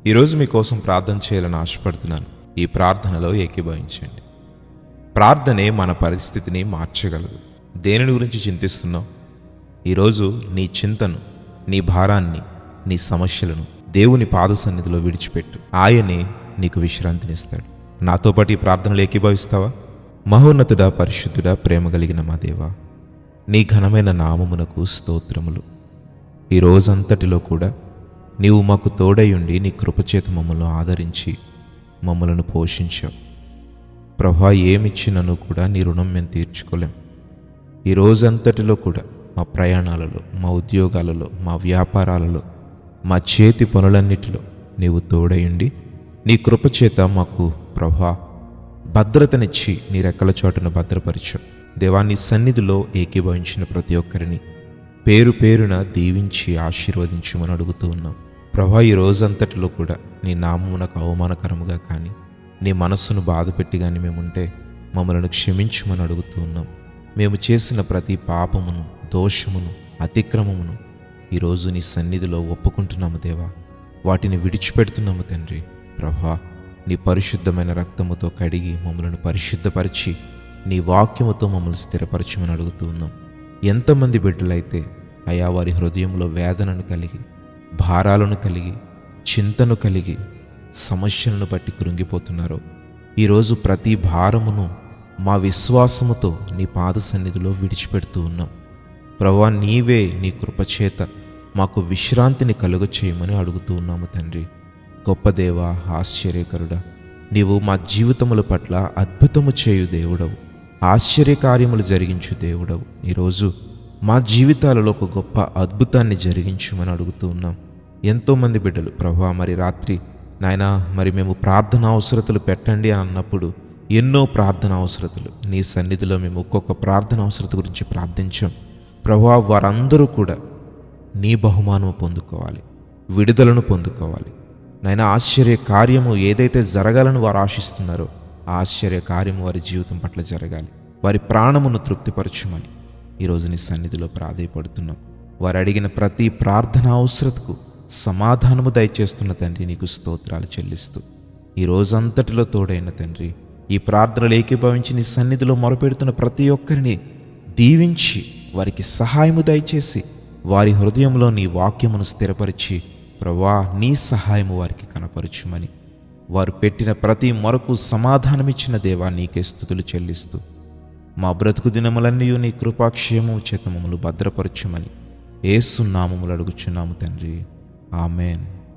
ఈరోజు మీకోసం ప్రార్థన చేయాలని ఆశపడుతున్నాను. ఈ ప్రార్థనలో ఏకీభవించండి. ప్రార్థనే మన పరిస్థితిని మార్చగలదు. దేనిని గురించి చింతిస్తున్నావు? ఈరోజు నీ చింతను, నీ భారాన్ని, నీ సమస్యలను దేవుని పాద సన్నిధిలో విడిచిపెట్టు. ఆయనే నీకు విశ్రాంతినిస్తాడు. నాతో పాటు ఈ ప్రార్థనలు ఏకీభవిస్తావా? మహోన్నతుడా, పరిశుద్ధుడా, ప్రేమ కలిగిన మా దేవా, నీ ఘనమైన నామమునకు స్తోత్రములు. ఈ రోజంతటిలో కూడా నీవు మాకు తోడై ఉండి నీ కృపచేత మమ్మల్ని ఆదరించి మమ్మలను పోషించావు. ప్రభా, ఏమిచ్చినను కూడా నీ రుణం మేము తీర్చుకోలేం. ఈ రోజంతటిలో కూడా మా ప్రయాణాలలో, మా ఉద్యోగాలలో, మా వ్యాపారాలలో, మా చేతి పనులన్నిటిలో నీవు తోడై ఉండి నీ కృపచేత మాకు ప్రభా భద్రతనిచ్చి నీ రెక్కల చోటును భద్రపరిచావు. దేవా, నీ సన్నిధిలో ఏకీభవించిన ప్రతి ఒక్కరిని పేరు పేరున దీవించి ఆశీర్వదించమని అడుగుతూ ఉన్నాం. ప్రభా, ఈ రోజంతటిలో కూడా నీ నామమునకు అవమానకరముగా కానీ, నీ మనస్సును బాధపెట్టి కానీ మేముంటే మమ్మల్ని క్షమించమని అడుగుతూ ఉన్నాం. మేము చేసిన ప్రతి పాపమును, దోషమును, అతిక్రమమును ఈరోజు నీ సన్నిధిలో ఒప్పుకుంటున్నాము దేవా. వాటిని విడిచిపెడుతున్నాము తండ్రి. ప్రభా, నీ పరిశుద్ధమైన రక్తముతో కడిగి మమ్మల్ని పరిశుద్ధపరిచి నీ వాక్యముతో మమ్మల్ని స్థిరపరచమని అడుగుతూ ఉన్నాం. ఎంతమంది బిడ్డలైతే అయా వారి హృదయంలో వేదనను కలిగి, భారాలను కలిగి, చింతను కలిగి, సమస్యలను బట్టి కృంగిపోతున్నారో ఈరోజు ప్రతి భారమును మా విశ్వాసముతో నీ పాద సన్నిధిలో విడిచిపెడుతూ ఉన్నాం. ప్రభువా, నీవే నీ కృపచేత మాకు విశ్రాంతిని కలుగచేయమని అడుగుతూ ఉన్నాము తండ్రి. గొప్ప దేవా, ఆశ్చర్యకరుడా, నీవు మా జీవితముల పట్ల అద్భుతము చేయు దేవుడవు, ఆశ్చర్యకార్యములు జరిగించు దేవుడవు. ఈరోజు మా జీవితాలలో ఒక గొప్ప అద్భుతాన్ని జరిగించమని అడుగుతూ ఉన్నాం. ఎంతోమంది బిడ్డలు ప్రభువా, మరి రాత్రి నాయనా మరి మేము ప్రార్థన అవసరతలు పెట్టండి అని అన్నప్పుడు ఎన్నో ప్రార్థన అవసరతలు నీ సన్నిధిలో మేము ఒక్కొక్క ప్రార్థన అవసరత గురించి ప్రార్థించాం. ప్రభువా, వారందరూ కూడా నీ బహుమానము పొందుకోవాలి, విడుదలను పొందుకోవాలి. నాయనా, ఆశ్చర్య కార్యము ఏదైతే జరగాలని వారు ఆశిస్తున్నారో ఆ ఆశ్చర్య కార్యము వారి జీవితం పట్ల జరగాలి. వారి ప్రాణమును తృప్తిపరచుమని ఈరోజు నీ సన్నిధిలో ప్రాధేయపడుతున్నాం. వారు అడిగిన ప్రతి ప్రార్థన అవసరతకు సమాధానము దయచేస్తున్న తండ్రి, నీకు స్తోత్రాలు చెల్లిస్తూ ఈ రోజంతటిలో తోడైన తండ్రి, ఈ ప్రార్థనలు ఏకీభవించి నీ సన్నిధిలో మొరపెడుతున్న ప్రతి ఒక్కరిని దీవించి వారికి సహాయము దయచేసి వారి హృదయంలో నీ వాక్యమును స్థిరపరిచి ప్రభువా, నీ సహాయము వారికి కనపరచుమని వారు పెట్టిన ప్రతి మొరకు సమాధానమిచ్చిన దేవా, నీకే స్తుతులు చెల్లిస్తూ మా బ్రతుకు దినములన్నీ నీ కృపాక్షేమము చేత మమ్మల్ని భద్రపరచుమని యేసు నామములో అడుగుచున్నాము తండ్రి. ఆమెన్.